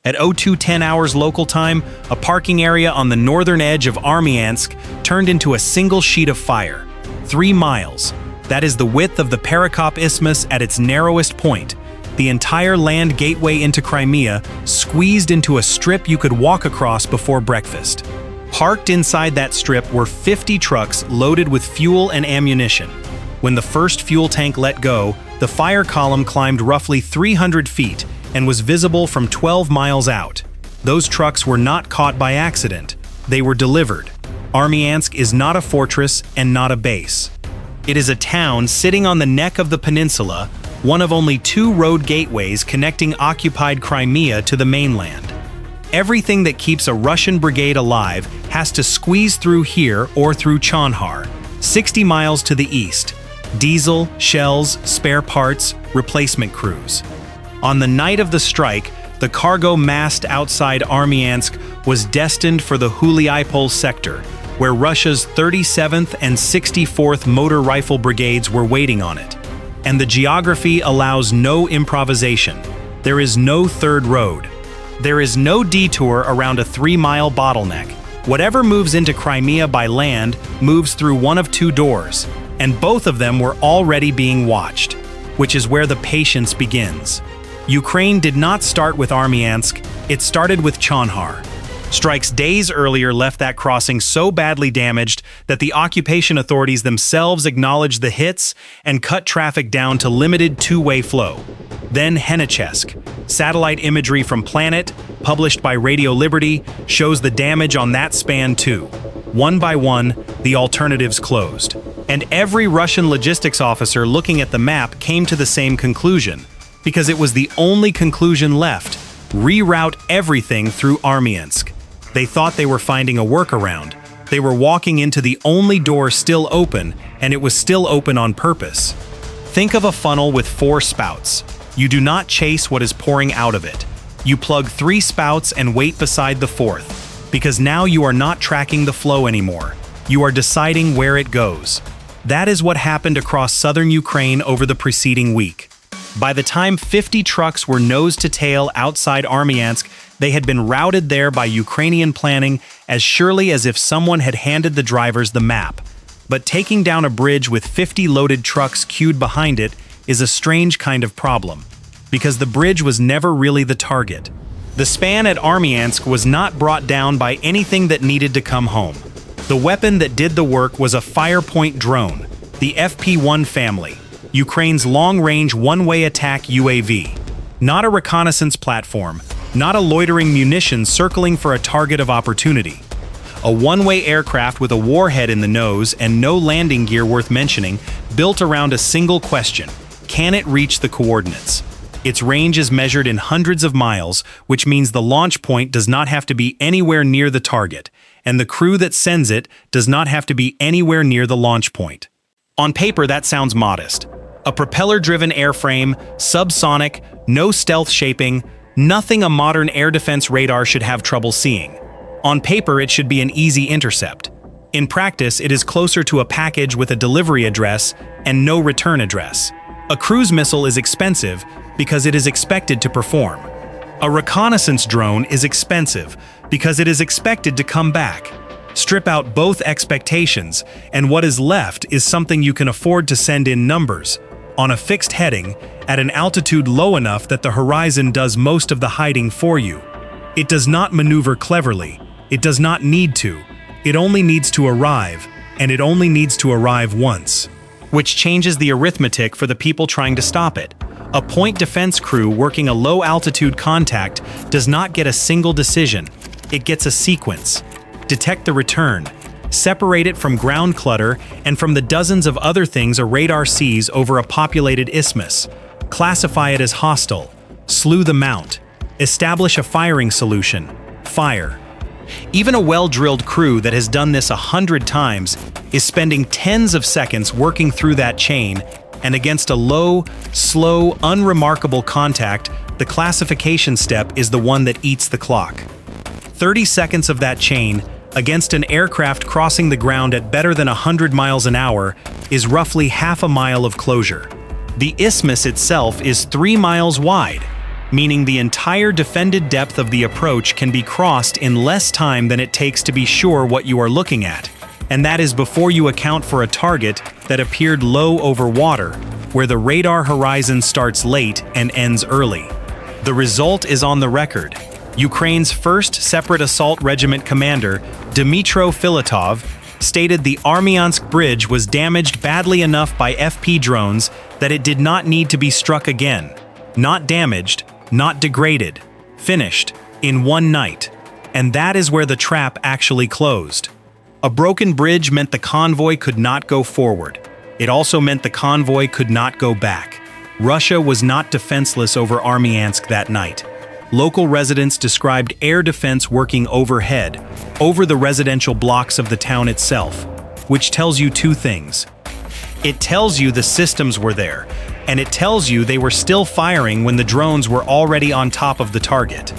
At 02:10 hours local time, a parking area on the northern edge of Armiansk turned into a single sheet of fire. 3 miles. That is the width of the Perekop isthmus at its narrowest point. The entire land gateway into Crimea squeezed into a strip you could walk across before breakfast. Parked inside that strip were 50 trucks loaded with fuel and ammunition. When the first fuel tank let go, the fire column climbed roughly 300 feet and was visible from 12 miles out. Those trucks were not caught by accident. They were delivered. Armiansk is not a fortress and not a base. It is a town sitting on the neck of the peninsula, one of only 2 road gateways connecting occupied Crimea to the mainland. Everything that keeps a Russian brigade alive has to squeeze through here or through Chonhar, 60 miles to the east. Diesel, shells, spare parts, replacement crews. On the night of the strike, the cargo massed outside Armiansk was destined for the Mariupol sector, where Russia's 37th and 64th Motor Rifle Brigades were waiting on it. And the geography allows no improvisation. There is no third road. There is no detour around a 3-mile bottleneck. Whatever moves into Crimea by land moves through one of 2 doors, and both of them were already being watched, which is where the patience begins. Ukraine did not start with Armiansk, it started with Chonhar. Strikes days earlier left that crossing so badly damaged that the occupation authorities themselves acknowledged the hits and cut traffic down to limited 2-way flow. Then Henichesk. Satellite imagery from Planet, published by Radio Liberty, shows the damage on that span too. One by one, the alternatives closed. And every Russian logistics officer looking at the map came to the same conclusion, because it was the only conclusion left: reroute everything through Armiansk. They thought they were finding a workaround. They were walking into the only door still open, and it was still open on purpose. Think of a funnel with 4 spouts. You do not chase what is pouring out of it. You plug 3 spouts and wait beside the 4th, because now you are not tracking the flow anymore. You are deciding where it goes. That is what happened across southern Ukraine over the preceding week. By the time 50 trucks were nose to tail outside Armiansk, they had been routed there by Ukrainian planning as surely as if someone had handed the drivers the map. But taking down a bridge with 50 loaded trucks queued behind it is a strange kind of problem, because the bridge was never really the target. The span at Armiansk was not brought down by anything that needed to come home. The weapon that did the work was a Firepoint drone, the FP-1 family, Ukraine's long-range one-way attack UAV. Not a reconnaissance platform, not a loitering munition circling for a target of opportunity. A one-way aircraft with a warhead in the nose and no landing gear worth mentioning, built around a single question: can it reach the coordinates? Its range is measured in hundreds of miles, which means the launch point does not have to be anywhere near the target, and the crew that sends it does not have to be anywhere near the launch point. On paper, that sounds modest. A propeller-driven airframe, subsonic, no stealth shaping, nothing a modern air defense radar should have trouble seeing. On paper, it should be an easy intercept. In practice, it is closer to a package with a delivery address and no return address. A cruise missile is expensive because it is expected to perform. A reconnaissance drone is expensive because it is expected to come back. Strip out both expectations, and what is left is something you can afford to send in numbers, on a fixed heading, at an altitude low enough that the horizon does most of the hiding for you. It does not maneuver cleverly. It does not need to. It only needs to arrive, and it only needs to arrive once. Which changes the arithmetic for the people trying to stop it. A point defense crew working a low-altitude contact does not get a single decision. It gets a sequence. Detect the return. Separate it from ground clutter and from the dozens of other things a radar sees over a populated isthmus. Classify it as hostile. Slew the mount. Establish a firing solution. Fire. Even a well-drilled crew that has done this 100 times is spending tens of seconds working through that chain, and against a low, slow, unremarkable contact, the classification step is the one that eats the clock. 30 seconds of that chain, against an aircraft crossing the ground at better than 100 miles an hour, is roughly half a mile of closure. The isthmus itself is 3 miles wide, meaning the entire defended depth of the approach can be crossed in less time than it takes to be sure what you are looking at. And that is before you account for a target that appeared low over water, where the radar horizon starts late and ends early. The result is on the record. Ukraine's 1st Separate Assault Regiment commander, Dmytro Filatov, stated the Armiansk bridge was damaged badly enough by FP drones that it did not need to be struck again. Not damaged, not degraded, finished, in one night. And that is where the trap actually closed. A broken bridge meant the convoy could not go forward. It also meant the convoy could not go back. Russia was not defenseless over Armiansk that night. Local residents described air defense working overhead, over the residential blocks of the town itself, which tells you two things. It tells you the systems were there, and it tells you they were still firing when the drones were already on top of the target.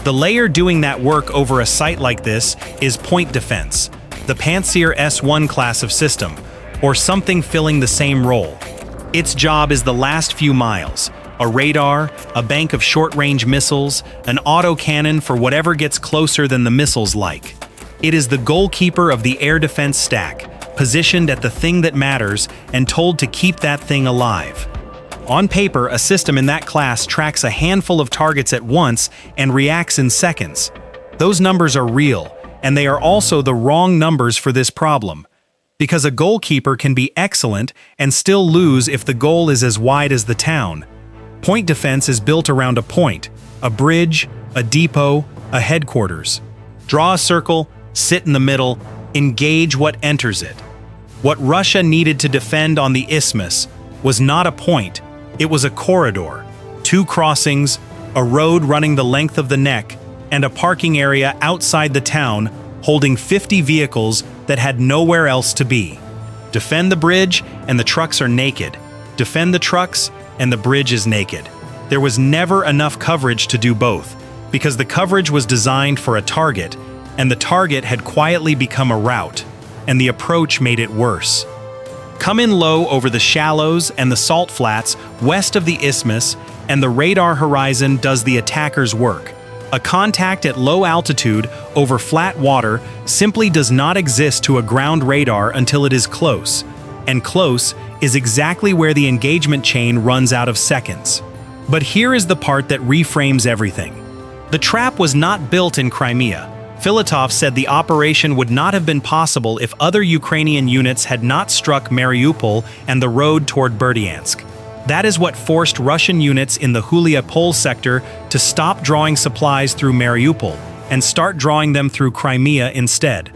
The layer doing that work over a site like this is point defense, the Pantsir S1 class of system, or something filling the same role. Its job is the last few miles, a radar, a bank of short-range missiles, an autocannon for whatever gets closer than the missiles like. It is the goalkeeper of the air defense stack, positioned at the thing that matters and told to keep that thing alive. On paper, a system in that class tracks a handful of targets at once and reacts in seconds. Those numbers are real, and they are also the wrong numbers for this problem. Because a goalkeeper can be excellent and still lose if the goal is as wide as the town. Point defense is built around a point, a bridge, a depot, a headquarters. Draw a circle, sit in the middle, engage what enters it. What Russia needed to defend on the isthmus was not a point, it was a corridor, 2 crossings, a road running the length of the neck, and a parking area outside the town holding 50 vehicles that had nowhere else to be. Defend the bridge and the trucks are naked. Defend the trucks and the bridge is naked. There was never enough coverage to do both, because the coverage was designed for a target, and the target had quietly become a route, and the approach made it worse. Come in low over the shallows and the salt flats west of the isthmus, and the radar horizon does the attacker's work. A contact at low altitude over flat water simply does not exist to a ground radar until it is close, and close is exactly where the engagement chain runs out of seconds. But here is the part that reframes everything. The trap was not built in Crimea. Filatov said the operation would not have been possible if other Ukrainian units had not struck Mariupol and the road toward Berdiansk. That is what forced Russian units in the Henichesk sector to stop drawing supplies through Mariupol and start drawing them through Crimea instead.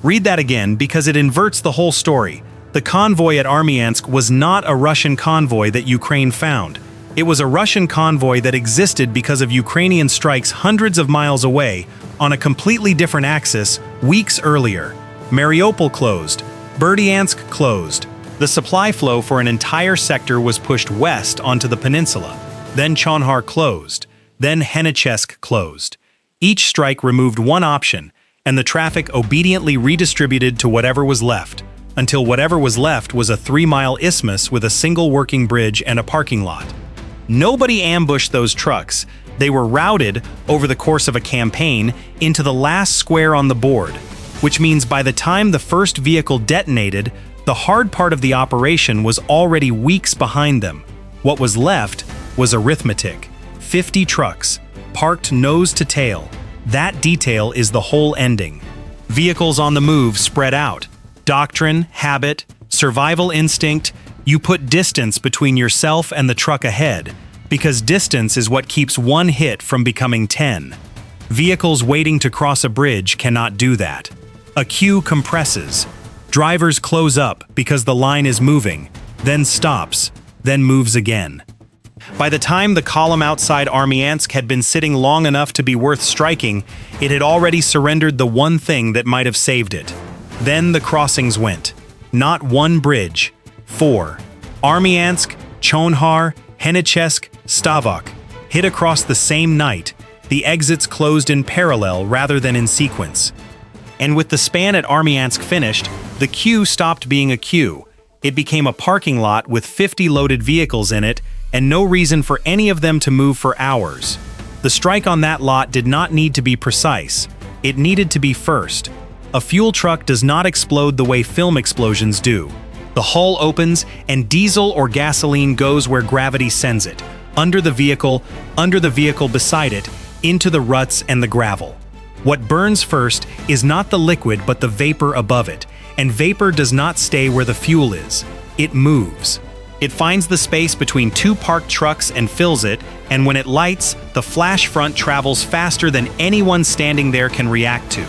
Read that again because it inverts the whole story. The convoy at Armiansk was not a Russian convoy that Ukraine found. It was a Russian convoy that existed because of Ukrainian strikes hundreds of miles away on a completely different axis weeks earlier. Mariupol closed. Berdiansk closed. The supply flow for an entire sector was pushed west onto the peninsula. Then Chonhar closed. Then Henichesk closed. Each strike removed one option, and the traffic obediently redistributed to whatever was left, until whatever was left was a 3-mile isthmus with a single working bridge and a parking lot. Nobody ambushed those trucks. They were routed over the course of a campaign into the last square on the board, which means by the time the first vehicle detonated, the hard part of the operation was already weeks behind them. What was left was arithmetic. 50 trucks, parked nose to tail. That detail is the whole ending. Vehicles on the move spread out. Doctrine, habit, survival instinct, you put distance between yourself and the truck ahead, because distance is what keeps one hit from becoming 10. Vehicles waiting to cross a bridge cannot do that. A queue compresses. Drivers close up because the line is moving, then stops, then moves again. By the time the column outside Armiansk had been sitting long enough to be worth striking, it had already surrendered the one thing that might have saved it. Then the crossings went. Not one bridge. 4. Armiansk, Chonhar, Henichesk, Stavok. Hit across the same night, the exits closed in parallel rather than in sequence. And with the span at Armiansk finished, the queue stopped being a queue. It became a parking lot with 50 loaded vehicles in it, and no reason for any of them to move for hours. The strike on that lot did not need to be precise. It needed to be first. A fuel truck does not explode the way film explosions do. The hull opens, and diesel or gasoline goes where gravity sends it, under the vehicle beside it, into the ruts and the gravel. What burns first is not the liquid but the vapor above it, and vapor does not stay where the fuel is. It moves. It finds the space between two parked trucks and fills it, and when it lights, the flash front travels faster than anyone standing there can react to.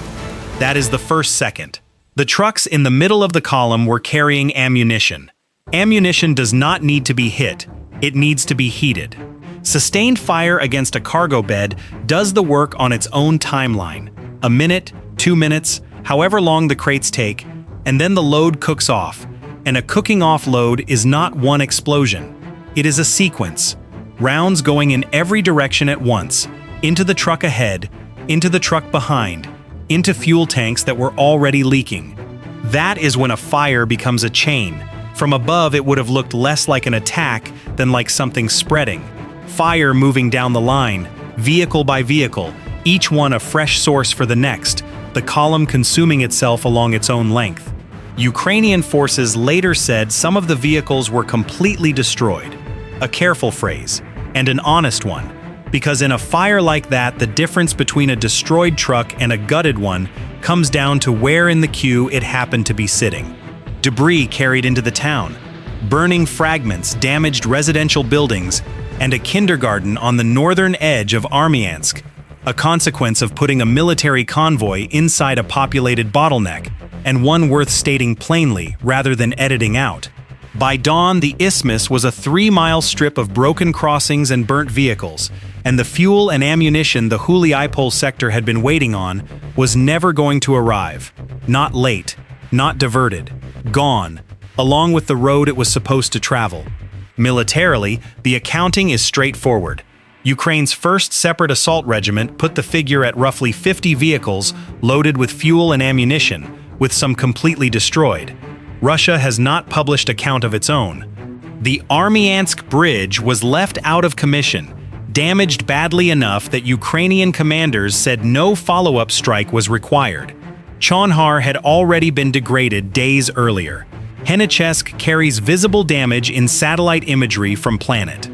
That is the first second. The trucks in the middle of the column were carrying ammunition. Ammunition does not need to be hit. It needs to be heated. Sustained fire against a cargo bed does the work on its own timeline. A minute, 2 minutes, however long the crates take, and then the load cooks off. And a cooking off load is not one explosion. It is a sequence. Rounds going in every direction at once, into the truck ahead, into the truck behind, into fuel tanks that were already leaking. That is when a fire becomes a chain. From above, it would have looked less like an attack than like something spreading. Fire moving down the line, vehicle by vehicle, each one a fresh source for the next, the column consuming itself along its own length. Ukrainian forces later said some of the vehicles were completely destroyed. A careful phrase, and an honest one, because in a fire like that, the difference between a destroyed truck and a gutted one comes down to where in the queue it happened to be sitting. Debris carried into the town, burning fragments damaged residential buildings, and a kindergarten on the northern edge of Armiansk, a consequence of putting a military convoy inside a populated bottleneck, and one worth stating plainly rather than editing out. By dawn, the isthmus was a 3-mile strip of broken crossings and burnt vehicles, and the fuel and ammunition the Mariupol sector had been waiting on was never going to arrive. Not late, not diverted, gone, along with the road it was supposed to travel. Militarily, the accounting is straightforward. Ukraine's 1st Separate Assault Regiment put the figure at roughly 50 vehicles loaded with fuel and ammunition, with some completely destroyed. Russia has not published a count of its own. The Armiansk bridge was left out of commission, damaged badly enough that Ukrainian commanders said no follow-up strike was required. Chonhar had already been degraded days earlier. Henichesk carries visible damage in satellite imagery from Planet.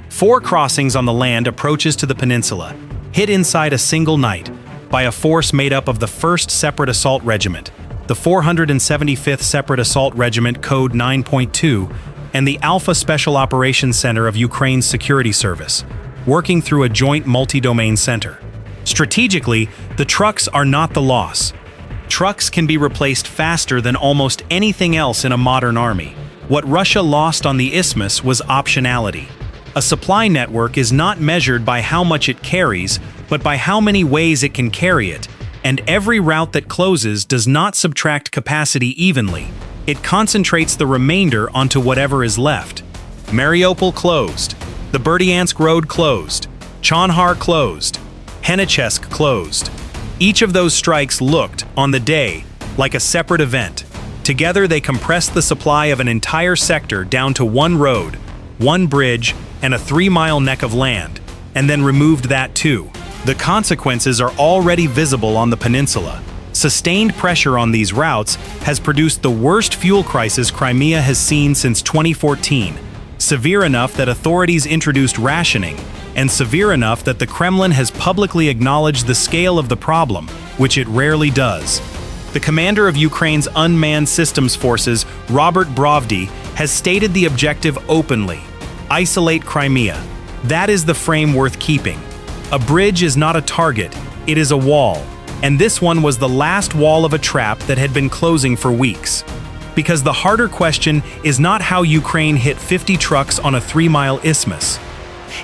4 crossings on the land approaches to the peninsula, hit inside a single night, by a force made up of the 1st Separate Assault Regiment, the 475th Separate Assault Regiment Code 9.2, and the Alpha Special Operations Center of Ukraine's Security Service, working through a joint multi-domain center. Strategically, the trucks are not the loss. Trucks can be replaced faster than almost anything else in a modern army. What Russia lost on the isthmus was optionality. A supply network is not measured by how much it carries, but by how many ways it can carry it, and every route that closes does not subtract capacity evenly. It concentrates the remainder onto whatever is left. Mariupol closed. The Berdiansk road closed. Chonhar closed. Henichesk closed. Each of those strikes looked, on the day, like a separate event. Together they compressed the supply of an entire sector down to one road, one bridge, and a 3-mile neck of land, and then removed that too. The consequences are already visible on the peninsula. Sustained pressure on these routes has produced the worst fuel crisis Crimea has seen since 2014, severe enough that authorities introduced rationing, and severe enough that the Kremlin has publicly acknowledged the scale of the problem, which it rarely does. The commander of Ukraine's unmanned systems forces, Robert Brovdy, has stated the objective openly: isolate Crimea. That is the frame worth keeping. A bridge is not a target, it is a wall, and this one was the last wall of a trap that had been closing for weeks. Because the harder question is not how Ukraine hit 50 trucks on a 3-mile isthmus.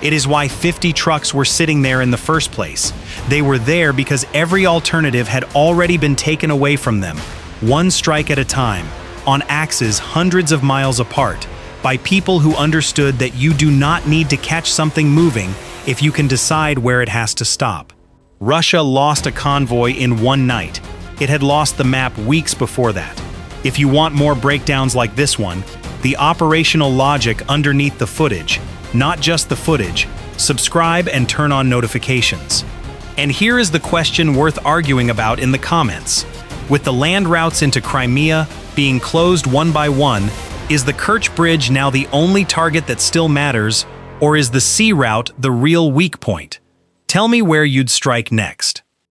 It is why 50 trucks were sitting there in the first place. They were there because every alternative had already been taken away from them, one strike at a time, on axes hundreds of miles apart, by people who understood that you do not need to catch something moving if you can decide where it has to stop. Russia lost a convoy in one night. It had lost the map weeks before that. If you want more breakdowns like this one, the operational logic underneath the footage, not just the footage. Subscribe and turn on notifications. And here is the question worth arguing about in the comments. With the land routes into Crimea being closed one by one, is the Kerch Bridge now the only target that still matters, or is the sea route the real weak point? Tell me where you'd strike next.